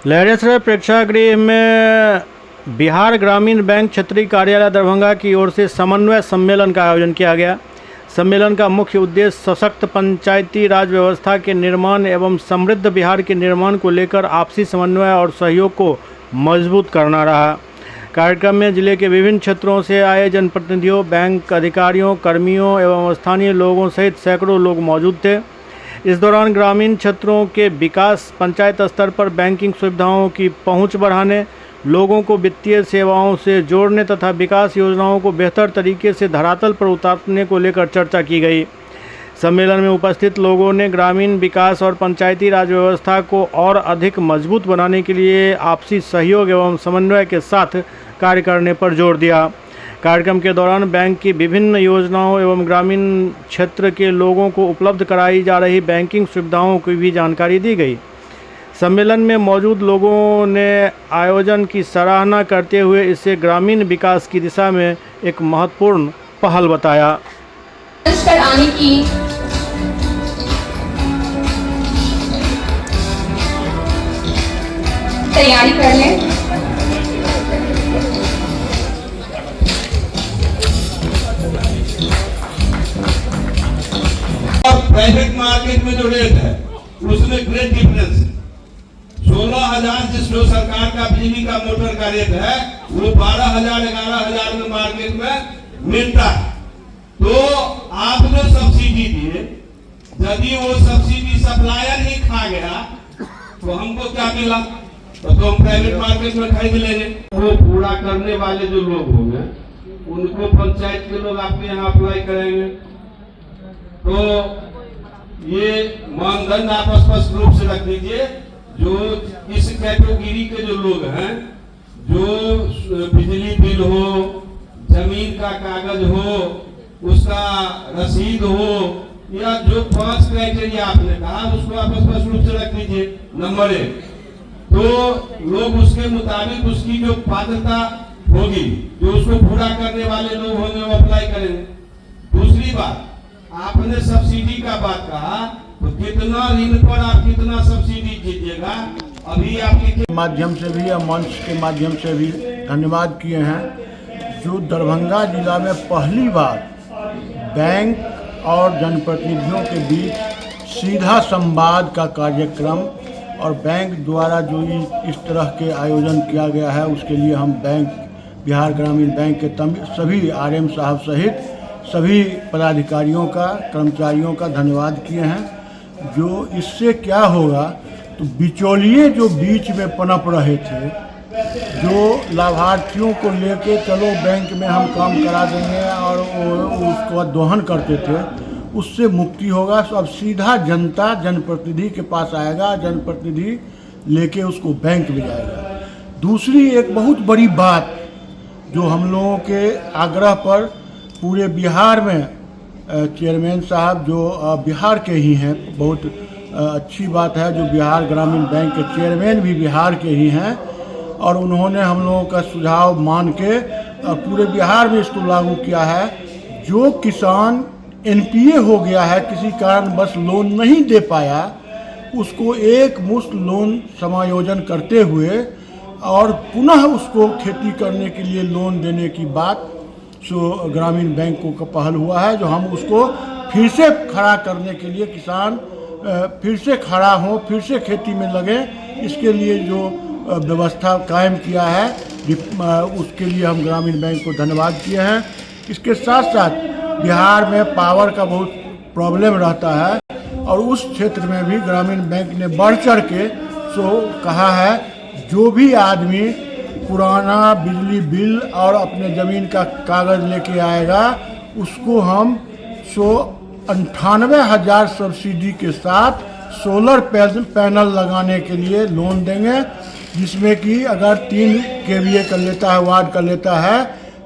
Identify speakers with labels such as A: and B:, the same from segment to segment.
A: लहरियासराय प्रेक्षागृह में बिहार ग्रामीण बैंक क्षेत्रीय कार्यालय दरभंगा की ओर से समन्वय सम्मेलन का आयोजन किया गया। सम्मेलन का मुख्य उद्देश्य सशक्त पंचायती राज व्यवस्था के निर्माण एवं समृद्ध बिहार के निर्माण को लेकर आपसी समन्वय और सहयोग को मजबूत करना रहा। कार्यक्रम में जिले के विभिन्न क्षेत्रों से आए जनप्रतिनिधियों, बैंक अधिकारियों, कर्मियों एवं स्थानीय लोगों सहित सैकड़ों लोग मौजूद थे। इस दौरान ग्रामीण क्षेत्रों के विकास, पंचायत स्तर पर बैंकिंग सुविधाओं की पहुंच बढ़ाने, लोगों को वित्तीय सेवाओं से जोड़ने तथा विकास योजनाओं को बेहतर तरीके से धरातल पर उतारने को लेकर चर्चा की गई। सम्मेलन में उपस्थित लोगों ने ग्रामीण विकास और पंचायती राज व्यवस्था को और अधिक मजबूत बनाने के लिए आपसी सहयोग एवं समन्वय के साथ कार्य करने पर जोर दिया। कार्यक्रम के दौरान बैंक की विभिन्न योजनाओं एवं ग्रामीण क्षेत्र के लोगों को उपलब्ध कराई जा रही बैंकिंग सुविधाओं की भी जानकारी दी गई। सम्मेलन में मौजूद लोगों ने आयोजन की सराहना करते हुए इसे ग्रामीण विकास की दिशा में एक महत्वपूर्ण पहल बताया।
B: आने की तैयारी कर लें।
C: प्राइवेट मार्केट में जो रेट है उसमें ग्रेट डिफरेंस है। 16,000 जिसको सरकार का बिजली का मोटर का रेट है वो 12,000 11,000 में मार्केट में मिलता है। तो आपने सब्सिडी दिए, यदि वो सब्सिडी सप्लायर ही खा गया तो हमको क्या मिला? तो हम प्राइवेट मार्केट में खरीद लेंगे। वो पूरा करने वाले जो लोग होंगे उनको पंचायत के लोग आपके यहाँ अप्लाई करेंगे। तो ये मानदंड आप स्पष्ट रूप से रख दीजिए। जो इस कैटेगरी के जो लोग हैं, जो बिजली बिल हो, जमीन का कागज हो, उसका रसीद हो, या जो 5 क्राइटेरिया आपने कहा उसको आप स्पष्ट रूप से रख दीजिए। नंबर 1, तो लोग उसके मुताबिक उसकी जो पात्रता होगी, जो उसको पूरा करने वाले लोग होंगे वो अप्लाई करेंगे। दूसरी बात, आपने सब्सिडी का बात कहा, तो कितना ऋण पर आप कितना सब्सिडी दीजिएगा? अभी आपके
D: माध्यम से भी या मंच के माध्यम से भी धन्यवाद किए हैं। जो दरभंगा जिला में पहली बार बैंक और जनप्रतिनिधियों के बीच सीधा संवाद का कार्यक्रम और बैंक द्वारा जो इस तरह के आयोजन किया गया है उसके लिए हम बैंक, बिहार ग्रामीण बैंक के सभी आरएम साहब सहित सभी पदाधिकारियों का, कर्मचारियों का धन्यवाद किए हैं। जो इससे क्या होगा, तो बिचौलिए जो बीच में पनप रहे थे, जो लाभार्थियों को लेके चलो बैंक में हम काम करा देंगे और उसको बाद दोहन करते थे, उससे मुक्ति होगा। तो अब सीधा जनता जनप्रतिनिधि के पास आएगा, जनप्रतिनिधि लेके उसको बैंक में जाएगा। दूसरी एक बहुत बड़ी बात जो हम लोगों के आग्रह पर पूरे बिहार में चेयरमैन साहब जो बिहार के ही हैं, बहुत अच्छी बात है, जो बिहार ग्रामीण बैंक के चेयरमैन भी बिहार के ही हैं, और उन्होंने हम लोगों का सुझाव मान के पूरे बिहार में इसको लागू किया है। जो किसान एनपीए हो गया है, किसी कारण बस लोन नहीं दे पाया, उसको एक मुश्त लोन समायोजन करते हुए और पुनः उसको खेती करने के लिए लोन देने की बात सो ग्रामीण बैंकों का पहल हुआ है। जो हम उसको फिर से खड़ा करने के लिए, किसान फिर से खड़ा हो, फिर से खेती में लगे, इसके लिए जो व्यवस्था कायम किया है उसके लिए हम ग्रामीण बैंक को धन्यवाद किए हैं। इसके साथ साथ बिहार में पावर का बहुत प्रॉब्लम रहता है और उस क्षेत्र में भी ग्रामीण बैंक ने बढ़ चढ़ के कहा है, जो भी आदमी पुराना बिजली बिल और अपने ज़मीन का कागज़ लेके आएगा उसको हम 98,000 सब्सिडी के साथ सोलर पैनल लगाने के लिए लोन देंगे, जिसमें कि अगर 3 केवीए का लेता है, वाट का लेता है,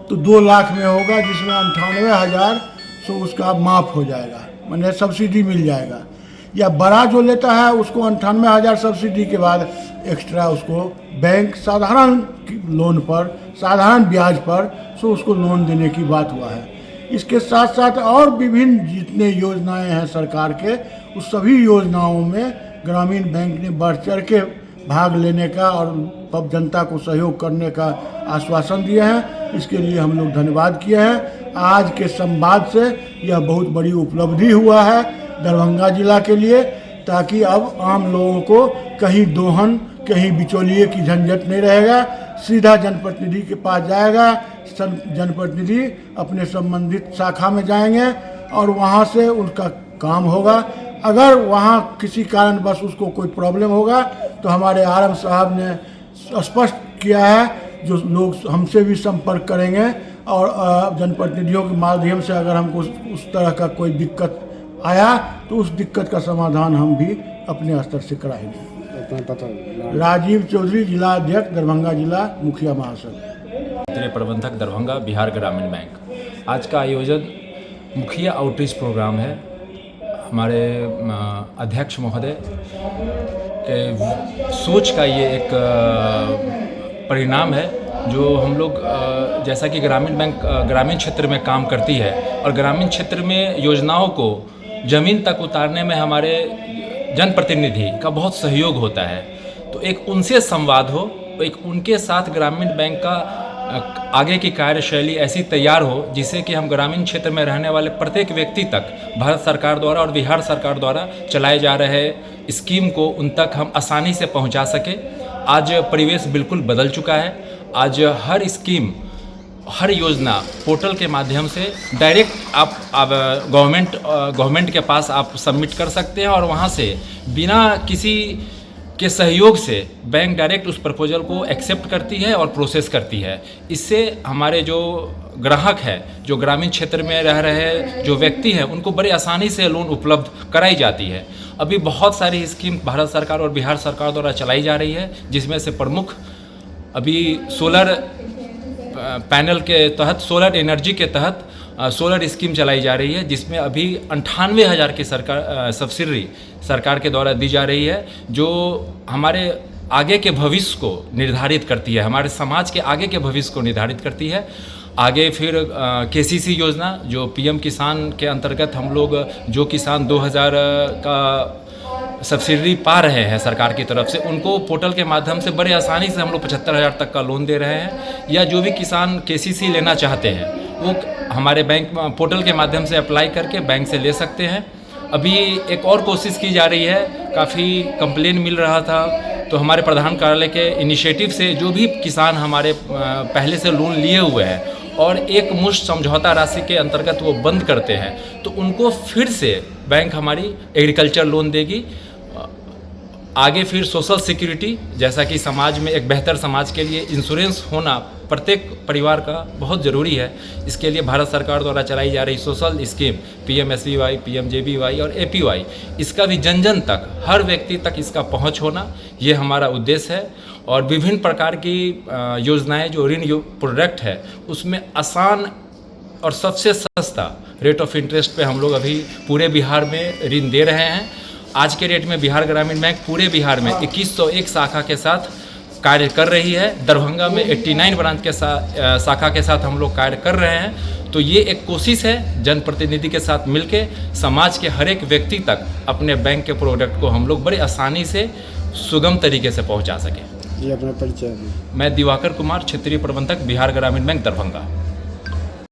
D: तो 2 लाख में होगा, जिसमें 98,000 उसका माफ़ हो जाएगा, माने सब्सिडी मिल जाएगा। या बड़ा जो लेता है उसको 98,000 सब्सिडी के बाद एक्स्ट्रा उसको बैंक साधारण लोन पर, साधारण ब्याज पर उसको लोन देने की बात हुआ है। इसके साथ साथ और विभिन्न जितने योजनाएं हैं सरकार के, उस सभी योजनाओं में ग्रामीण बैंक ने बढ़ चढ़ के भाग लेने का और पब जनता को सहयोग करने का आश्वासन दिए हैं। इसके लिए हम लोग धन्यवाद किए हैं। आज के संवाद से यह बहुत बड़ी उपलब्धि हुआ है दरभंगा जिला के लिए, ताकि अब आम लोगों को कहीं दोहन, कहीं बिचौलिए की झंझट नहीं रहेगा। सीधा जनप्रतिनिधि के पास जाएगा, जनप्रतिनिधि अपने संबंधित शाखा में जाएंगे और वहाँ से उनका काम होगा। अगर वहाँ किसी कारणवश उसको कोई प्रॉब्लम होगा तो हमारे आरएम साहब ने स्पष्ट किया है, जो लोग हमसे भी संपर्क करेंगे और जनप्रतिनिधियों के माध्यम से अगर हमको उस तरह का कोई दिक्कत आया तो उस दिक्कत का समाधान हम भी अपने स्तर से कराएंगे। राजीव चौधरी, जिला अध्यक्ष, दरभंगा जिला मुखिया महासंघ।
E: क्षेत्रीय प्रबंधक दरभंगा, बिहार ग्रामीण बैंक। आज का आयोजन मुखिया आउटरीच प्रोग्राम है। हमारे अध्यक्ष महोदय के सोच का ये एक परिणाम है, जो हम लोग जैसा कि ग्रामीण बैंक ग्रामीण क्षेत्र में काम करती है और ग्रामीण क्षेत्र में योजनाओं को ज़मीन तक उतारने में हमारे जनप्रतिनिधि का बहुत सहयोग होता है। तो एक उनसे संवाद हो, एक उनके साथ ग्रामीण बैंक का आगे की कार्यशैली ऐसी तैयार हो जिससे कि हम ग्रामीण क्षेत्र में रहने वाले प्रत्येक व्यक्ति तक भारत सरकार द्वारा और बिहार सरकार द्वारा चलाए जा रहे स्कीम को उन तक हम आसानी से पहुंचा सके। आज परिवेश बिल्कुल बदल चुका है। आज हर स्कीम, हर योजना पोर्टल के माध्यम से डायरेक्ट आप गवर्नमेंट के पास आप सबमिट कर सकते हैं और वहाँ से बिना किसी के सहयोग से बैंक डायरेक्ट उस प्रपोजल को एक्सेप्ट करती है और प्रोसेस करती है। इससे हमारे जो ग्राहक है, जो ग्रामीण क्षेत्र में रह रहे जो व्यक्ति हैं, उनको बड़ी आसानी से लोन उपलब्ध कराई जाती है। अभी बहुत सारी स्कीम भारत सरकार और बिहार सरकार द्वारा चलाई जा रही है, जिसमें से प्रमुख अभी सोलर पैनल के तहत, सोलर एनर्जी के तहत सोलर स्कीम चलाई जा रही है, जिसमें अभी 98,000 की सब्सिडी सरकार के द्वारा दी जा रही है, जो हमारे आगे के भविष्य को निर्धारित करती है, हमारे समाज के आगे के भविष्य को निर्धारित करती है। आगे फिर केसीसी योजना, जो पीएम किसान के अंतर्गत हम लोग जो किसान 2000 का सब्सिडी पा रहे हैं सरकार की तरफ से, उनको पोर्टल के माध्यम से बड़े आसानी से हम लोग 75,000 तक का लोन दे रहे हैं। या जो भी किसान केसीसी लेना चाहते हैं वो हमारे बैंक पोर्टल के माध्यम से अप्लाई करके बैंक से ले सकते हैं। अभी एक और कोशिश की जा रही है, काफ़ी कंप्लेन मिल रहा था, तो हमारे प्रधान कार्यालय के इनिशिएटिव से जो भी किसान हमारे पहले से लोन लिए हुए हैं और एक मुश्त समझौता राशि के अंतर्गत वो बंद करते हैं, तो उनको फिर से बैंक हमारी एग्रीकल्चर लोन देगी। आगे फिर सोशल सिक्योरिटी, जैसा कि समाज में एक बेहतर समाज के लिए इंश्योरेंस होना प्रत्येक परिवार का बहुत ज़रूरी है। इसके लिए भारत सरकार द्वारा चलाई जा रही सोशल स्कीम PMSBY, PMJBY और APY, इसका भी जन जन तक, हर व्यक्ति तक इसका पहुंच होना, ये हमारा उद्देश्य है। और विभिन्न प्रकार की योजनाएं, जो ऋण प्रोडक्ट है, उसमें आसान और सबसे सस्ता रेट ऑफ इंटरेस्ट पे हम लोग अभी पूरे बिहार में ऋण दे रहे हैं। आज के डेट में बिहार ग्रामीण बैंक पूरे बिहार में 2101 शाखा के साथ कार्य कर रही है। दरभंगा में 89 ब्रांच के शाखा के साथ हम लोग कार्य कर रहे हैं। तो ये एक कोशिश है जनप्रतिनिधि के साथ मिलके समाज के हर एक व्यक्ति तक अपने बैंक के प्रोडक्ट को हम लोग बड़े आसानी से सुगम तरीके से पहुंचा सकें।
F: ये अपना परिचय।
E: मैं दिवाकर कुमार, क्षेत्रीय प्रबंधक, बिहार ग्रामीण बैंक, दरभंगा।